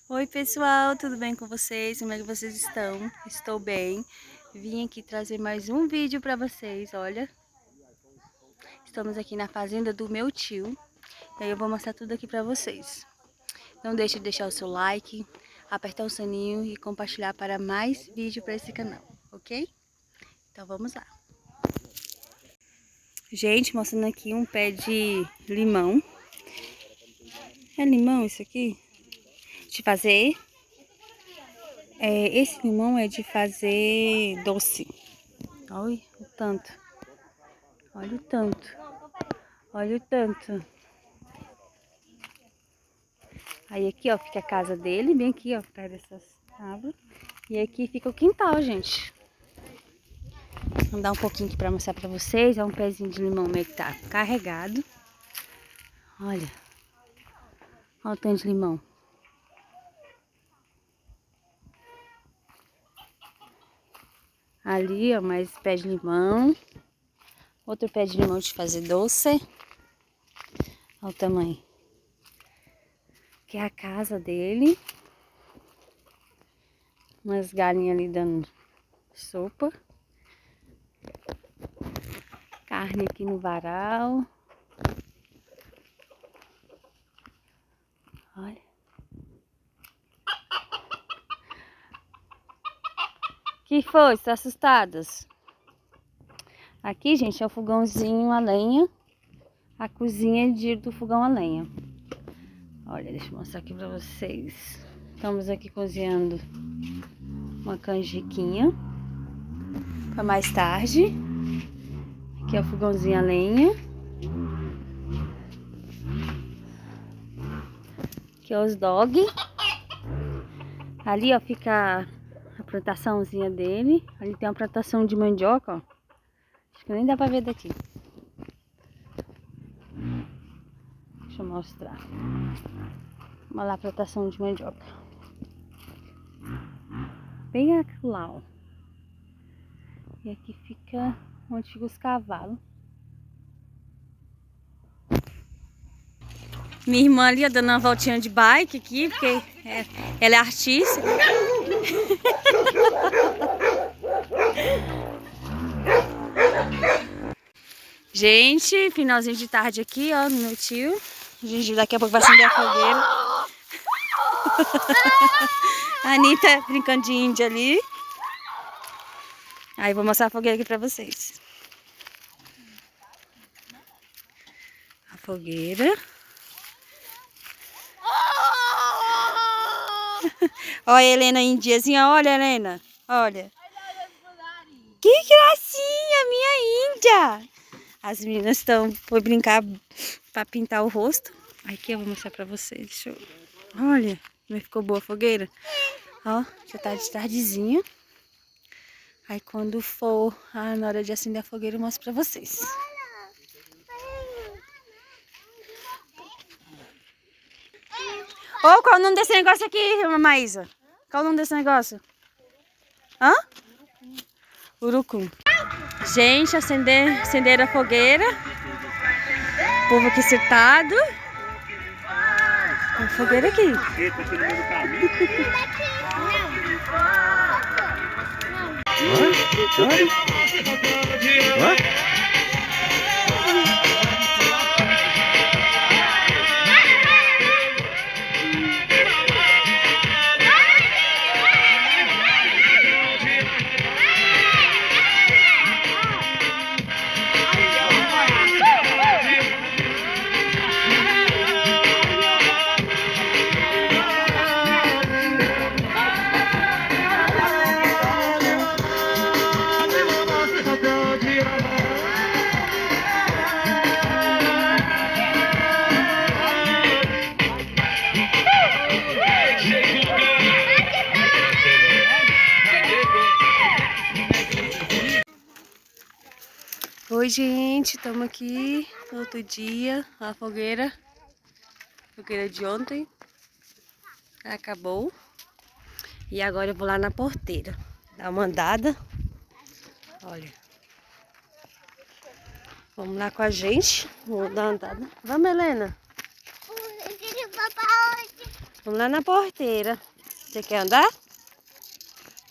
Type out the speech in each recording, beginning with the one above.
Oi pessoal, tudo bem com vocês? Como é que vocês estão? Estou bem. Vim aqui trazer mais um vídeo para vocês, olha. Estamos aqui na fazenda do meu tio. E aí eu vou mostrar tudo aqui para vocês. Não deixe de deixar o seu like, apertar o sininho e compartilhar para mais vídeo para esse canal, ok? Então vamos lá. Gente, mostrando aqui um pé de limão. É limão isso aqui? De fazer... esse limão é de fazer doce. Olha o tanto. Olha o tanto. Olha o tanto. Aí aqui, ó, fica a casa dele, bem aqui, ó, perto dessas árvores. E aqui fica o quintal, gente. Vou dar um pouquinho aqui pra mostrar pra vocês. É um pezinho de limão meio que tá carregado. Olha. Olha o tanto de limão. Ali, ó, mais pé de limão. Outro pé de limão de fazer doce. Olha o tamanho. Aqui é a casa dele. Umas galinhas ali dando sopa. Carne aqui no varal. Olha. Que foi? Estão assustadas? Aqui, gente, é o fogãozinho a lenha. A cozinha do fogão a lenha. Olha, deixa eu mostrar aqui pra vocês. Estamos aqui cozinhando uma canjiquinha para mais tarde. Aqui é o fogãozinho a lenha. Aqui é os dog. Ali, ó, fica a plantaçãozinha dele. Ali tem uma plantação de mandioca, ó. Acho que nem dá pra ver daqui. Deixa eu mostrar. Olha lá a plantação de mandioca. Bem lá, ó. E aqui fica onde ficam os cavalos. Minha irmã ali, ó, dando uma voltinha de bike aqui, porque ela é artista. Gente, finalzinho de tarde aqui, ó, no meu tio. A gente daqui a pouco vai acender a fogueira. A Anitta brincando de índia ali. Aí vou mostrar a fogueira aqui pra vocês. A fogueira. Olha a Helena indiazinha, olha Helena, olha. Que gracinha, minha índia. As meninas foi brincar pra pintar o rosto. Aqui eu vou mostrar pra vocês. Deixa eu... Olha, como ficou boa a fogueira. Ó, já tá de tardezinha. Aí quando for na hora de acender a fogueira eu mostro pra vocês. Ô, qual o nome desse negócio aqui, Maísa? Qual o nome desse negócio? Hã? Urucum. Gente, acenderam a fogueira. O povo aqui sentado. Tem fogueira aqui. Oi, gente, estamos aqui no outro dia, a fogueira de ontem, acabou, e agora eu vou lá na porteira, dar uma andada, olha, vamos lá com a gente, vamos dar uma andada, vamos Helena? Vamos lá na porteira. Você quer andar?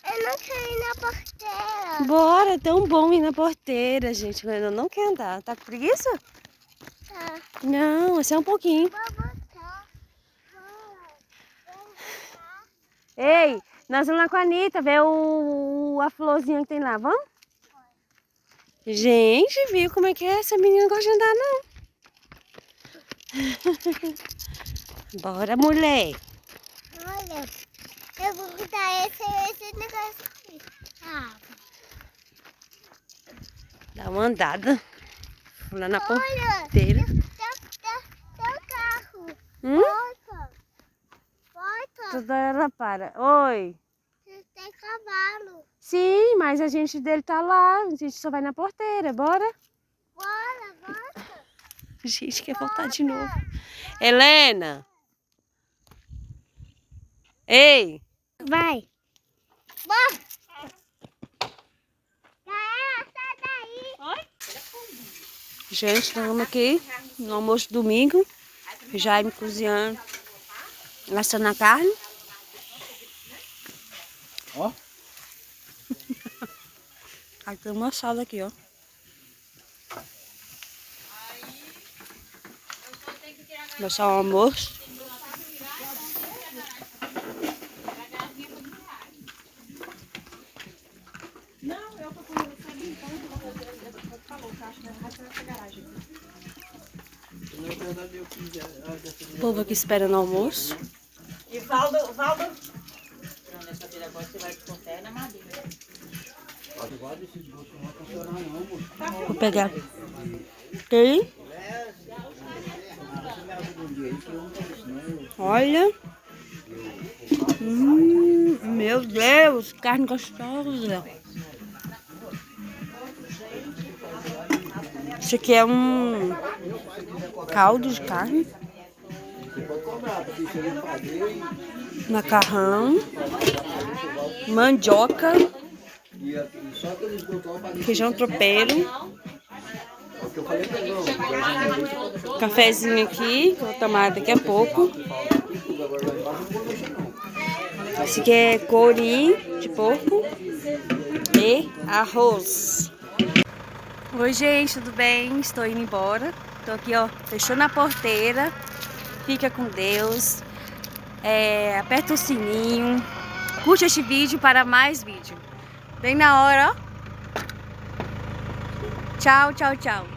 Eu não quero ir na porteira. Bora, é tão bom ir na porteira, gente. Helena não quer andar. Tá com preguiça? Tá. Não, é só um pouquinho. Vou botar. Ei, nós vamos lá com a Anitta ver a florzinha que tem lá, vamos? Gente, viu como é que é? Essa menina não gosta de andar, não. Bora, mulher. Olha, eu vou botar esse negócio aqui. Ah, Dá uma andada. Vamos lá na olha, porteira. teu carro. Hum? Volta. Volta. Toda hora para. Oi. Tem cavalo. Sim, mas a gente dele tá lá. A gente só vai na porteira. Bora? Bora, volta. A gente quer voltar de novo. Helena. Ei. Vai. Bora. Gael, sai daí. Gente, estamos aqui no almoço de domingo. Jaime cozinhando, assando a carne. Ó. Aqui tem uma assada aqui, ó. Começar o almoço. O povo aqui esperando o almoço. E Valdo. Não, nessa feira agora você vai com terra na madeira. Vou pegar. Tem? Olha. Meu Deus, carne gostosa. Isso aqui é um caldo de carne. Macarrão. Mandioca. Feijão tropeiro. Cafezinho aqui, que eu vou tomar daqui a pouco. Esse aqui é cori de porco e arroz. Oi, gente, tudo bem? Estou indo embora. Estou aqui, ó, fechando a porteira. Fica com Deus. Aperta o sininho. Curte este vídeo para mais vídeo. Bem na hora, ó. Tchau, tchau, tchau.